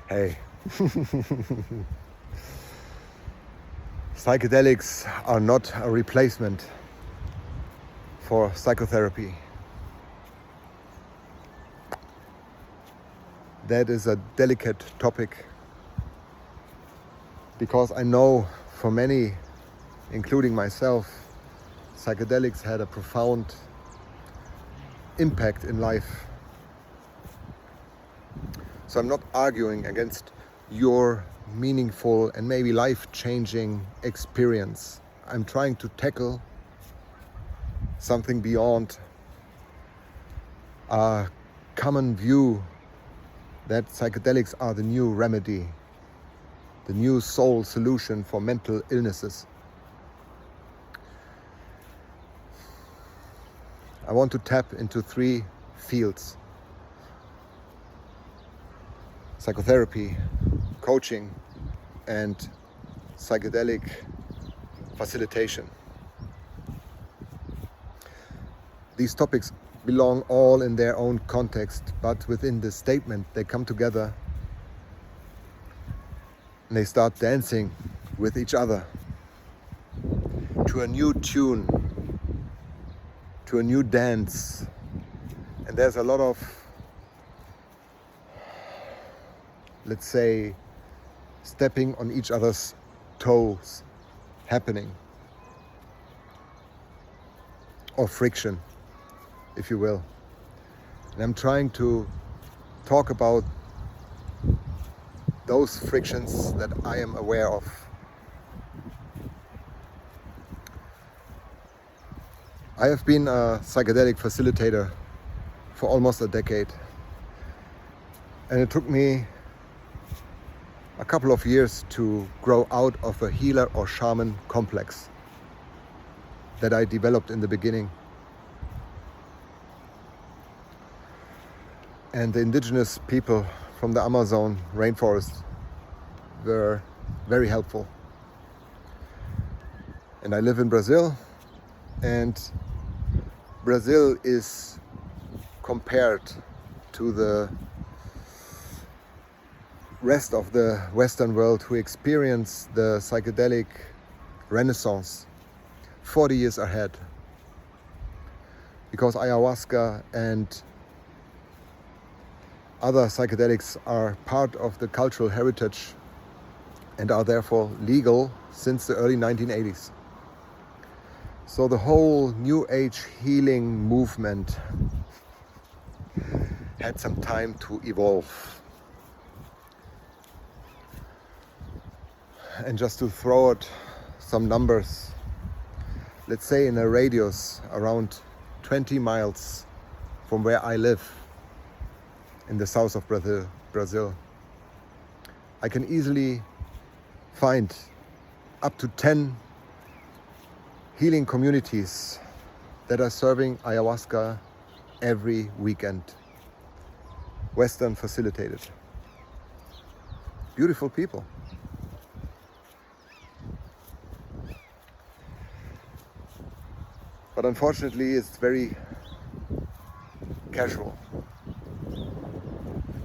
Hey. Psychedelics are not a replacement for psychotherapy. That is a delicate topic because I know for many, including myself, psychedelics had a profound impact in life. So I'm not arguing against your meaningful and maybe life-changing experience. I'm trying to tackle something beyond a common view that psychedelics are the new remedy, the new sole solution for mental illnesses. I want to tap into three fields: psychotherapy, coaching, and psychedelic facilitation. These topics belong all in their own context, but within the statement they come together and they start dancing with each other to a new tune, to a new dance. And there's a lot of, let's say, stepping on each other's toes happening, or friction, if you will. And I'm trying to talk about those frictions that I am aware of. I have been a psychedelic facilitator for almost a decade, and it took me a couple of years to grow out of a healer or shaman complex that I developed in the beginning. And the indigenous people from the Amazon rainforest were very helpful. And I live in Brazil, and Brazil is compared to the rest of the Western world who experienced the psychedelic renaissance 40 years ahead, because ayahuasca and other psychedelics are part of the cultural heritage and are therefore legal since the early 1980s. So the whole New Age healing movement had some time to evolve. And just to throw out some numbers, let's say in a radius around 20 miles from where I live, in the south of Brazil, I can easily find up to 10 healing communities that are serving ayahuasca every weekend, Western facilitated. Beautiful people. But unfortunately, it's very casual.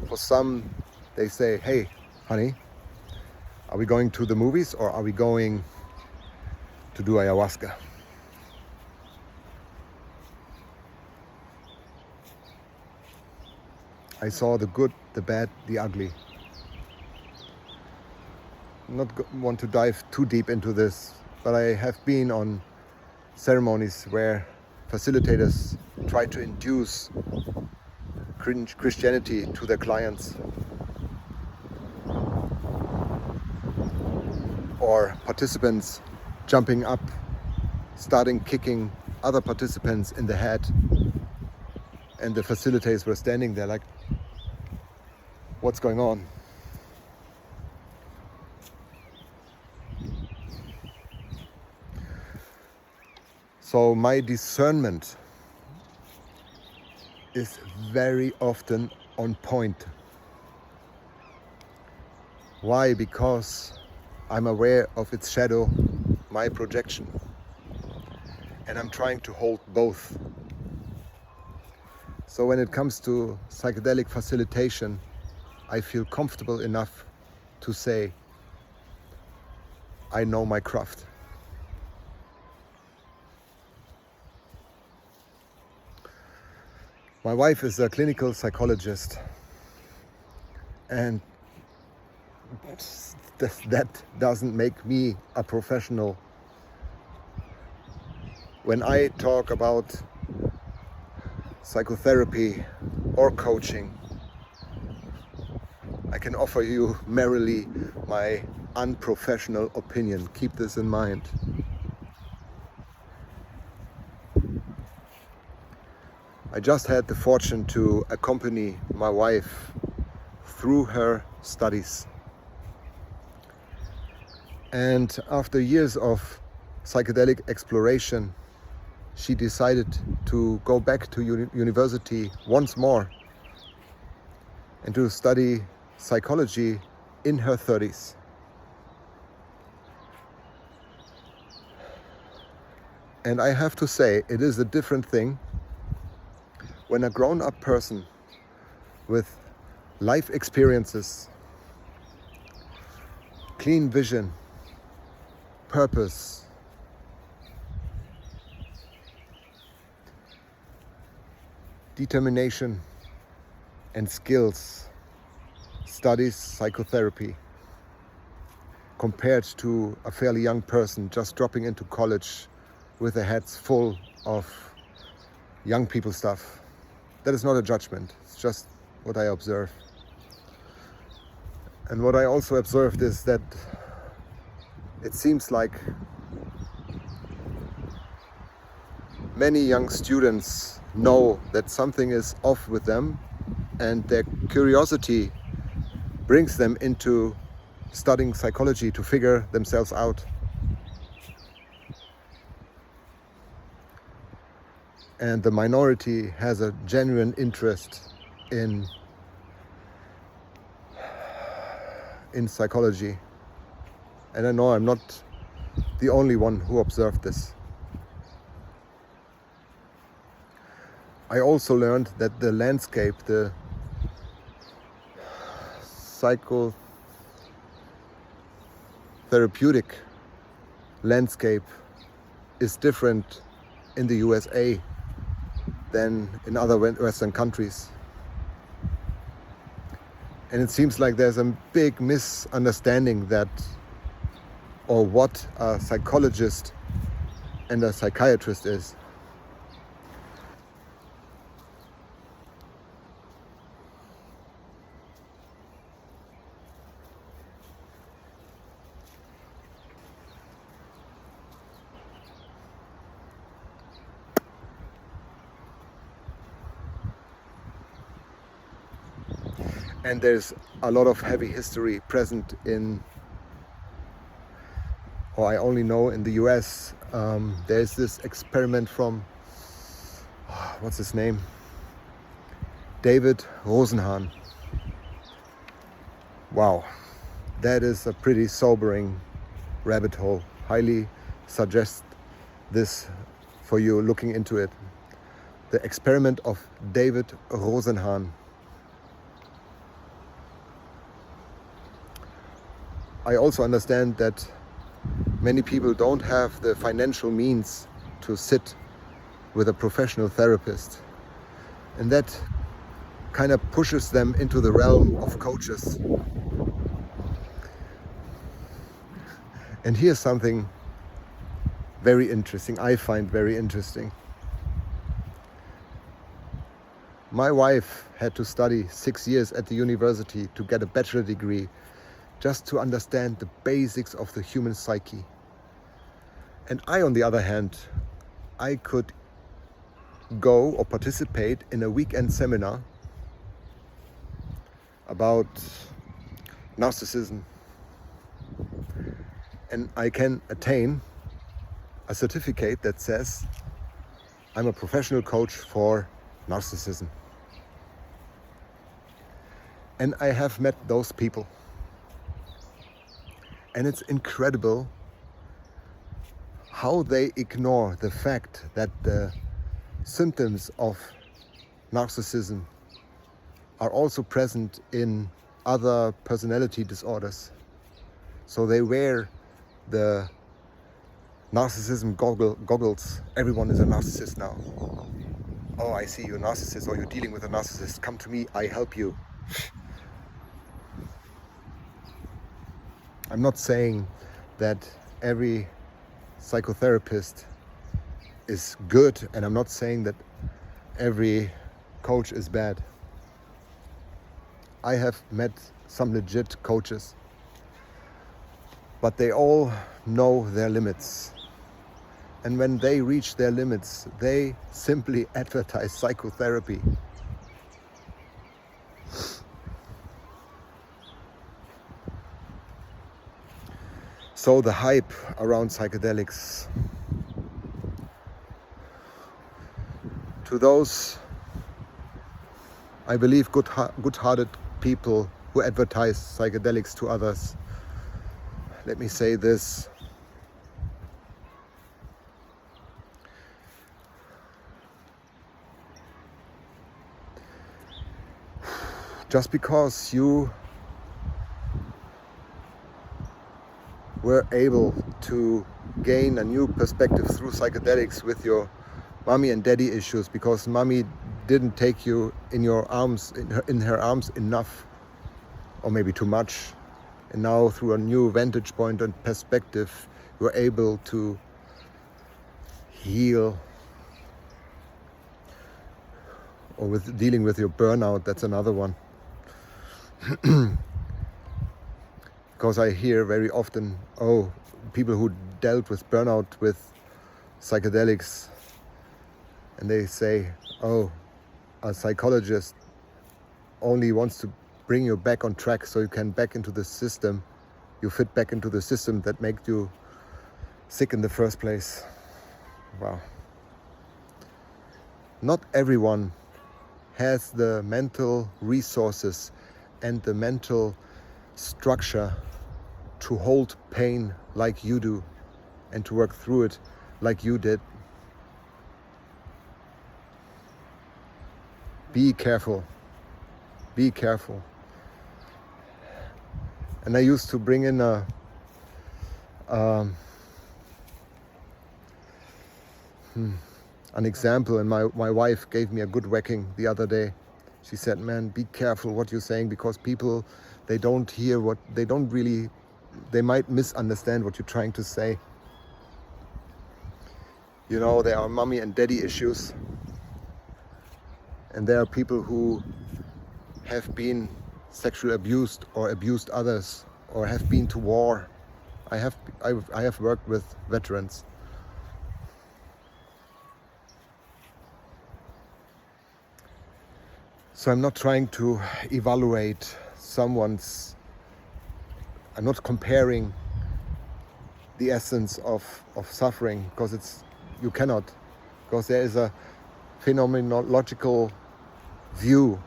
For some, they say, hey, honey, are we going to the movies or are we going to do ayahuasca? I saw the good, the bad, the ugly. Not want to dive too deep into this, but I have been on ceremonies where facilitators try to induce Christianity to their clients, or participants jumping up, starting kicking other participants in the head, and the facilitators were standing there like, what's going on? So my discernment is very often on point. Why? Because I'm aware of its shadow, my projection. And I'm trying to hold both. So when it comes to psychedelic facilitation, I feel comfortable enough to say, I know my craft. My wife is a clinical psychologist, and that doesn't make me a professional. When I talk about psychotherapy or coaching, I can offer you merely my unprofessional opinion. Keep this in mind. I just had the fortune to accompany my wife through her studies. And after years of psychedelic exploration, she decided to go back to university once more and to study psychology in her 30s. And I have to say, it is a different thing when a grown-up person with life experiences, clean vision, purpose, determination and skills studies psychotherapy compared to a fairly young person just dropping into college with their heads full of young people stuff. That is not a judgment, it's just what I observe. And what I also observed is that it seems like many young students know that something is off with them, and their curiosity brings them into studying psychology to figure themselves out. And the minority has a genuine interest in psychology. And I know I'm not the only one who observed this. I also learned that the landscape, the psychotherapeutic landscape is different in the USA than in other Western countries. And it seems like there's a big misunderstanding that, or what a psychologist and a psychiatrist is. And there's a lot of heavy history present in, or I only know in the US. There's this experiment from, what's his name? David Rosenhahn. Wow, that is a pretty sobering rabbit hole. Highly suggest this for you looking into it. The experiment of David Rosenhahn. I also understand that many people don't have the financial means to sit with a professional therapist. And that kind of pushes them into the realm of coaches. And here's something very interesting, I find very interesting. My wife had to study 6 years at the university to get a bachelor degree, just to understand the basics of the human psyche. And I, on the other hand, I could go or participate in a weekend seminar about narcissism. And I can attain a certificate that says I'm a professional coach for narcissism. And I have met those people. And it's incredible how they ignore the fact that the symptoms of narcissism are also present in other personality disorders. So they wear the narcissism goggles. Everyone is a narcissist now. Oh, I see you're a narcissist, or you're dealing with a narcissist. Come to me, I help you. I'm not saying that every psychotherapist is good, and I'm not saying that every coach is bad. I have met some legit coaches, but they all know their limits. And when they reach their limits, they simply advertise psychotherapy. So the hype around psychedelics, to those, I believe, good-hearted people who advertise psychedelics to others, let me say this. Just because you were able to gain a new perspective through psychedelics with your mommy and daddy issues, because mommy didn't take you in your arms, in her arms enough, or maybe too much, and now through a new vantage point and perspective, you're able to heal. Or with dealing with your burnout, that's another one. Because I hear very often, oh, people who dealt with burnout with psychedelics, and they say, oh, a psychologist only wants to bring you back on track so you can back into the system, you fit back into the system that made you sick in the first place. Wow. Not everyone has the mental resources and the mental structure to hold pain like you do and to work through it like you did. Be careful. Be careful. And I used to bring in an example, and my wife gave me a good whacking the other day. She said, man, be careful what you're saying, because people, they don't hear what, they might misunderstand what you're trying to say. You know, there are mommy and daddy issues, and there are people who have been sexually abused or abused others or have been to war. I have worked with veterans. So I'm not trying to evaluate someone's, I'm not comparing the essence of suffering, because you cannot, because there is a phenomenological view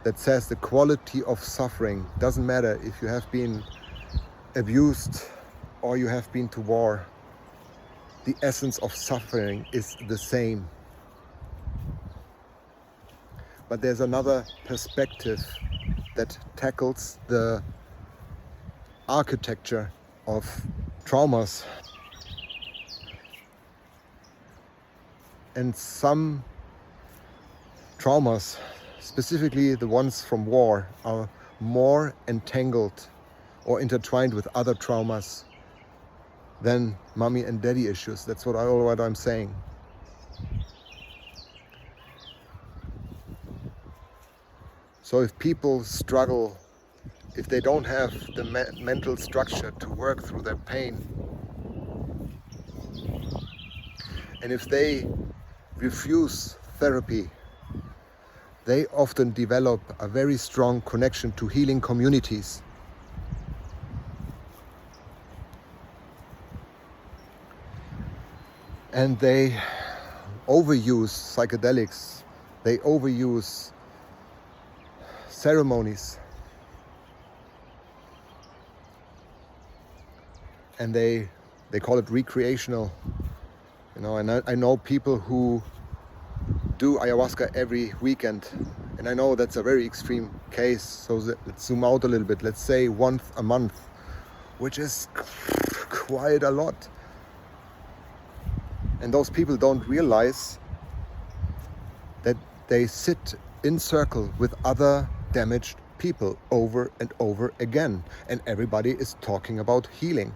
that says the quality of suffering doesn't matter if you have been abused or you have been to war. The essence of suffering is the same. But there's another perspective that tackles the architecture of traumas. And some traumas, specifically the ones from war, are more entangled or intertwined with other traumas than mommy and daddy issues. That's what I'm saying. So if people struggle, if they don't have the mental structure to work through their pain, and if they refuse therapy, they often develop a very strong connection to healing communities. And they overuse psychedelics, they overuse ceremonies, and they call it recreational. You know, and I know people who do ayahuasca every weekend, And I know that's a very extreme case, so let's zoom out a little bit. Let's say once a month, which is quite a lot. And those people don't realize that they sit in circle with other damaged people over and over again. And everybody is talking about healing.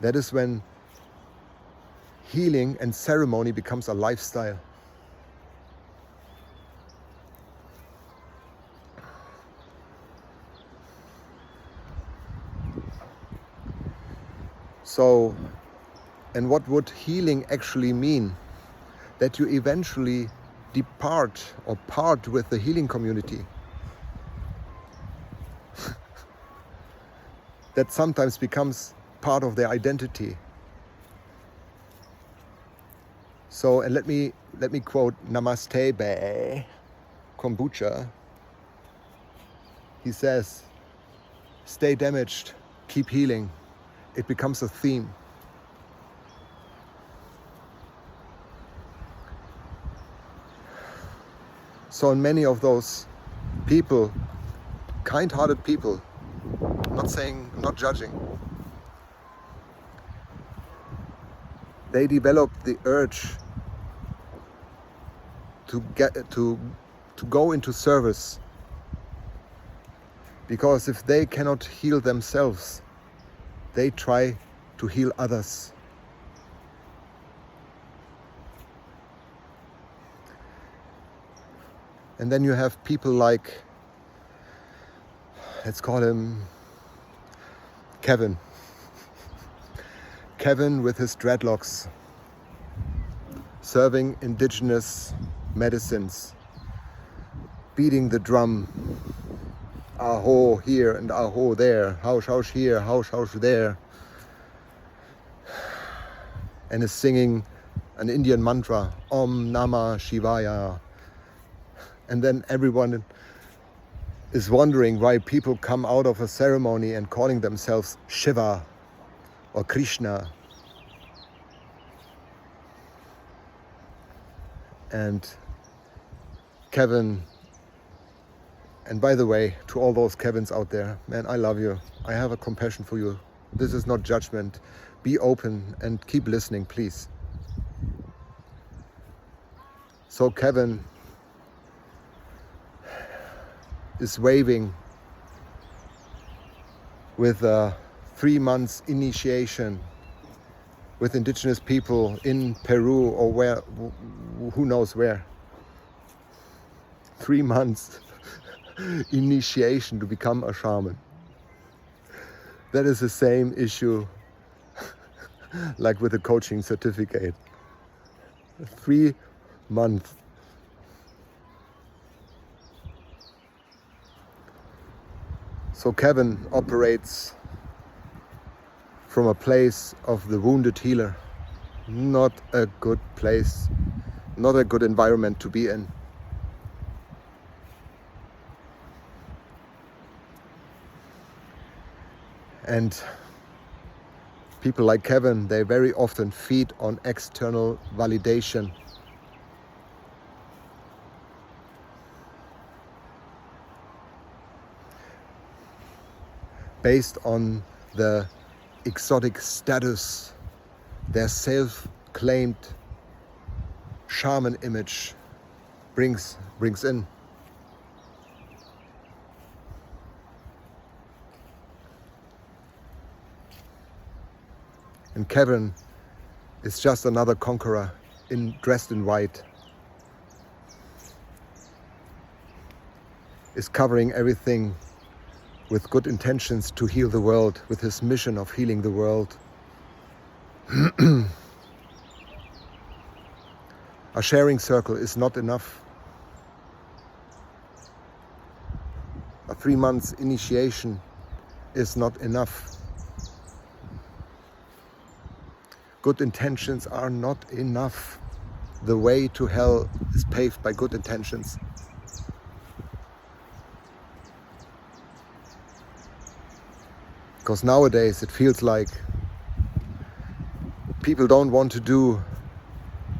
That is when healing and ceremony becomes a lifestyle. So, and what would healing actually mean? That you eventually depart or part with the healing community. That sometimes becomes part of their identity. So, and let me quote Namaste Bae Kombucha. He says, stay damaged, keep healing. It becomes a theme. So in many of those people, kind-hearted people, I'm not judging, they develop the urge to go into service, because if they cannot heal themselves, they try to heal others. And then you have people like, let's call him Kevin. Kevin with his dreadlocks, serving indigenous medicines, beating the drum, aho here and aho there, haush here, haush there, and is singing an Indian mantra, Om Namah Shivaya. And then everyone is wondering why people come out of a ceremony and calling themselves Shiva or Krishna. And Kevin, and by the way, to all those Kevins out there, man, I love you. I have a compassion for you. This is not judgment. Be open and keep listening, please. So Kevin is waving with a 3 months initiation with indigenous people in Peru or where, who knows where. 3 months initiation to become a shaman. That is the same issue like with the coaching certificate. 3 months. So Kevin operates from a place of the wounded healer. Not a good place, not a good environment to be in. And people like Kevin, they very often feed on external validation. Based on the exotic status their self-claimed shaman image brings in. And Kevin is just another conqueror dressed in white. Is covering everything with good intentions to heal the world, with his mission of healing the world. A sharing circle is not enough. A 3 months initiation is not enough. Good intentions are not enough. The way to hell is paved by good intentions. Because nowadays it feels like people don't want to do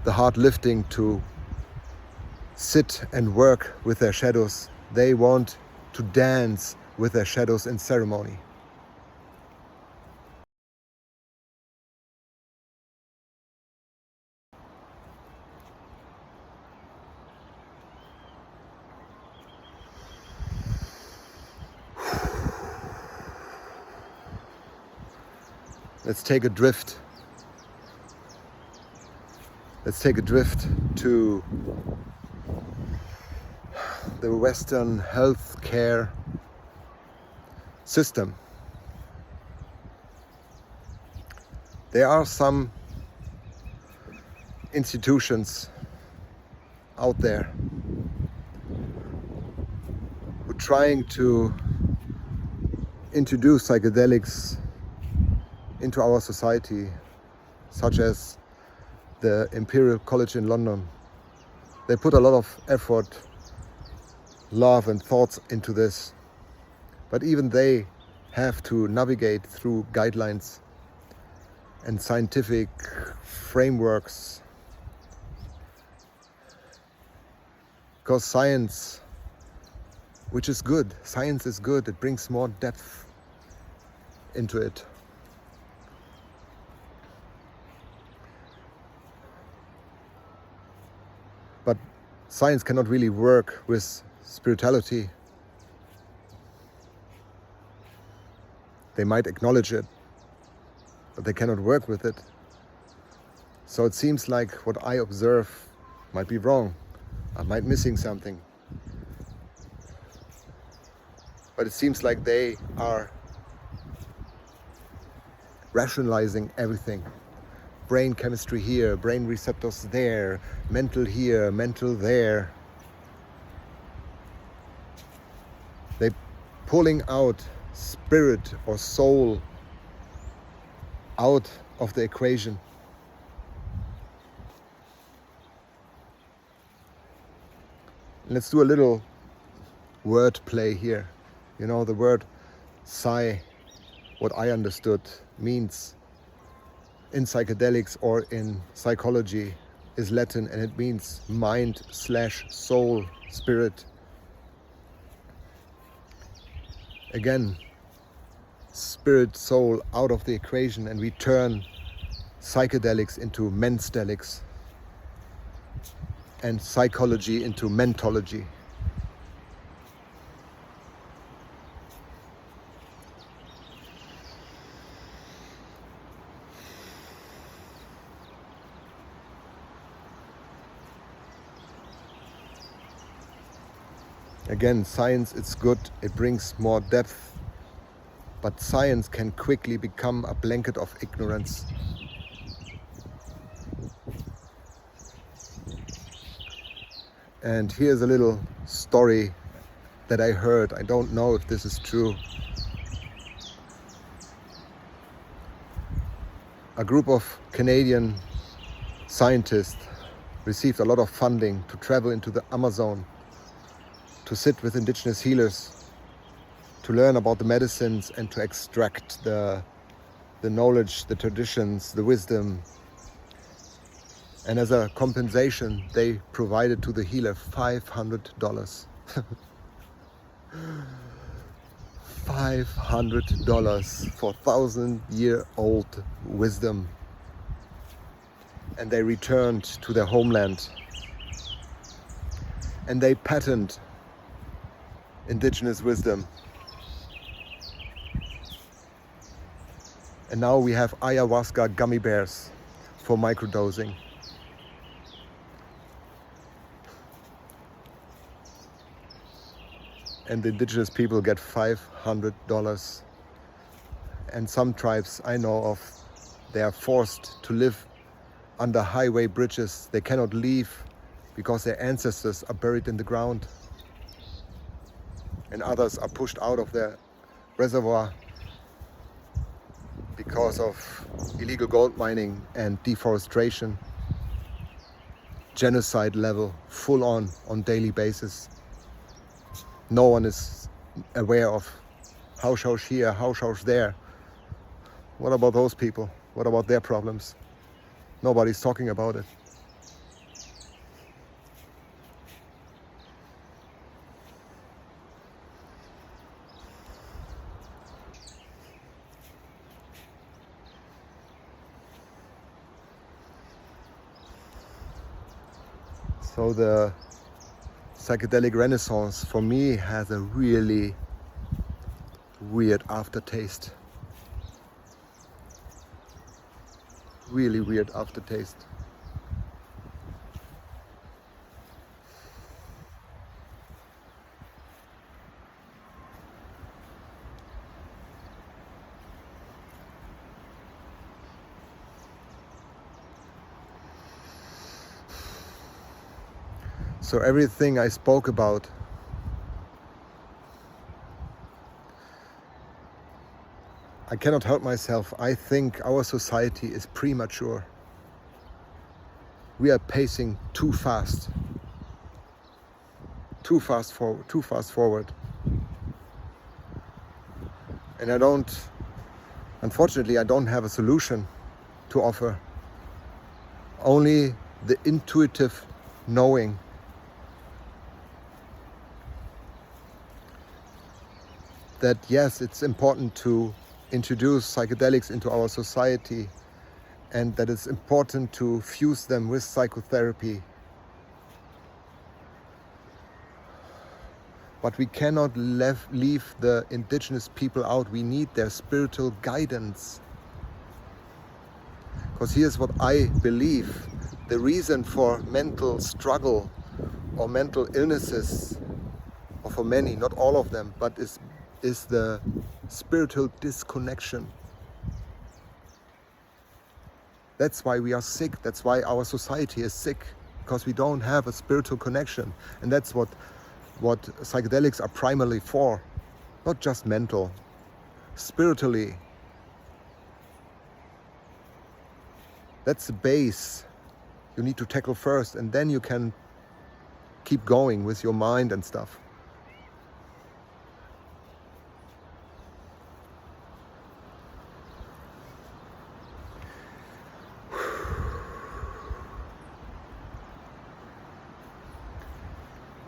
the hard lifting to sit and work with their shadows. They want to dance with their shadows in ceremony. Let's take a drift. Let's take a drift to the Western healthcare system. There are some institutions out there who are trying to introduce psychedelics into our society, such as the Imperial College in London. They put a lot of effort, love and thoughts into this, but even they have to navigate through guidelines and scientific frameworks, because science, which is good, science is good, it brings more depth into it. But science cannot really work with spirituality. They might acknowledge it, but they cannot work with it. So it seems like what I observe might be wrong. I might be missing something. But it seems like they are rationalizing everything. Brain chemistry here, brain receptors there, mental here, mental there. They're pulling out spirit or soul out of the equation. Let's do a little word play here. You know, the word psi, what I understood, means in psychedelics or in psychology is Latin, and it means mind/soul, spirit. Again, spirit, soul out of the equation, and we turn psychedelics into menstelics and psychology into mentology. Again, science is good, it brings more depth, but science can quickly become a blanket of ignorance. And here's a little story that I heard. I don't know if this is true. A group of Canadian scientists received a lot of funding to travel into the Amazon, to sit with indigenous healers, to learn about the medicines and to extract the knowledge, the traditions, the wisdom. And as a compensation, they provided to the healer $500. $500 for 1,000-year-old wisdom. And they returned to their homeland. And they patented indigenous wisdom. And now we have ayahuasca gummy bears for microdosing. And the indigenous people get $500. And some tribes I know of, they are forced to live under highway bridges. They cannot leave because their ancestors are buried in the ground. And others are pushed out of their reservoir because of illegal gold mining and deforestation. Genocide level, full on daily basis. No one is aware of house here, house there. What about those people? What about their problems? Nobody's talking about it. So the psychedelic renaissance for me has a really weird aftertaste. Really weird aftertaste. So everything I spoke about, I cannot help myself. I think our society is premature. We are pacing too fast. Too fast forward. And unfortunately, I don't have a solution to offer. Only the intuitive knowing. That yes, it's important to introduce psychedelics into our society, and that it's important to fuse them with psychotherapy. But we cannot leave the indigenous people out. We need their spiritual guidance. Because here's what I believe. The reason for mental struggle or mental illnesses, or for many, not all of them, but is the spiritual disconnection. That's why we are sick. That's why our society is sick, because we don't have a spiritual connection. And that's what psychedelics are primarily for. Not just mental, spiritually. That's the base you need to tackle first, and then you can keep going with your mind and stuff.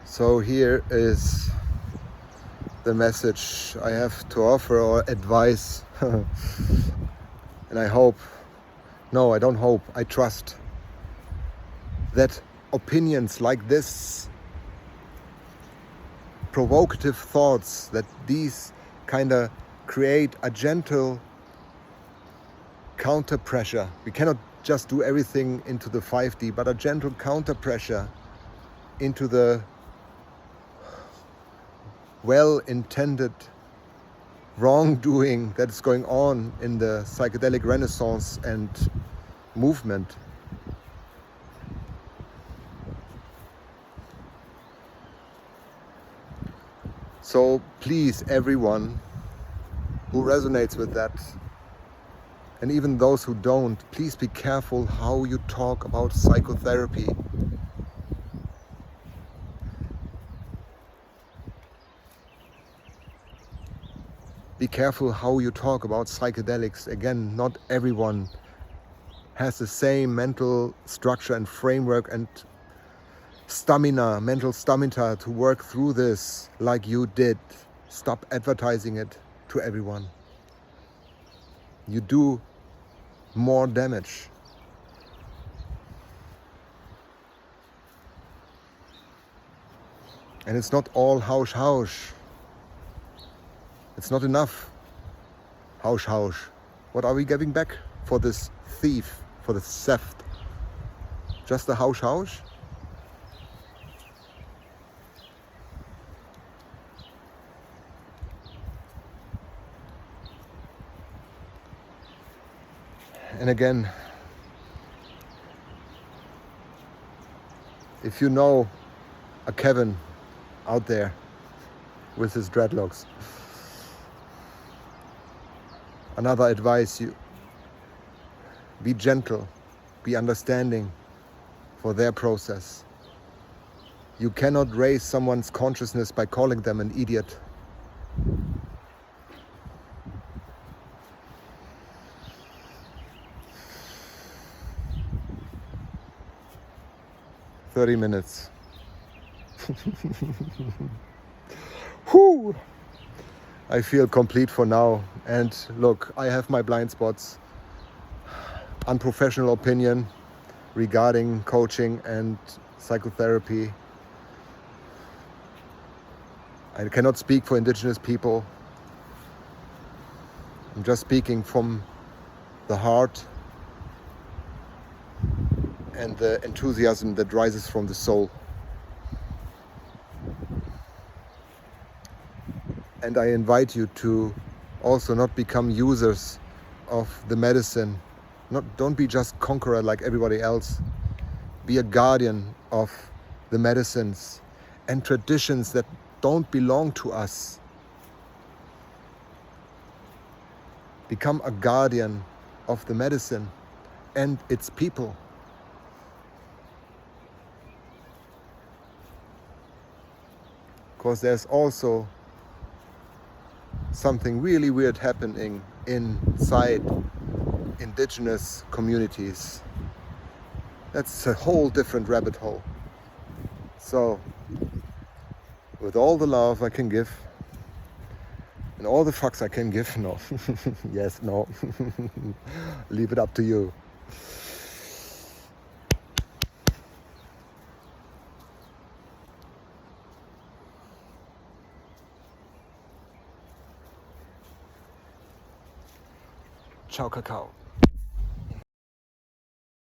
So here is the message I have to offer, or advice. And I hope, no, I don't hope, I trust that opinions like this, provocative thoughts, that these kind of create a gentle counter pressure. We cannot just do everything into the 5D, but a gentle counter pressure into the well-intended wrongdoing that is going on in the psychedelic renaissance and movement. So please, everyone who resonates with that, and even those who don't, please be careful how you talk about psychotherapy. Be careful how you talk about psychedelics. Again, not everyone has the same mental structure and framework and stamina, mental stamina to work through this like you did. Stop advertising it to everyone. You do more damage. And it's not all hausch. It's not enough. Hausch. What are we giving back for this thief, for this theft? Just a hausch? And again, if you know a Kevin out there with his dreadlocks, another advice, you be gentle, be understanding for their process. You cannot raise someone's consciousness by calling them an idiot. "30 minutes. Whew. I feel complete for now. And look, I have my blind spots. Unprofessional opinion regarding coaching and psychotherapy. I cannot speak for indigenous people. I'm just speaking from the heart and the enthusiasm that rises from the soul. And I invite you to also not become users of the medicine. Don't be just conqueror like everybody else. Be a guardian of the medicines and traditions that don't belong to us. Become a guardian of the medicine and its people. Because there's also something really weird happening inside indigenous communities. That's a whole different rabbit hole. So, with all the love I can give, and all the fucks I can give, no. Yes, no. Leave it up to you. Ciao, Kakao.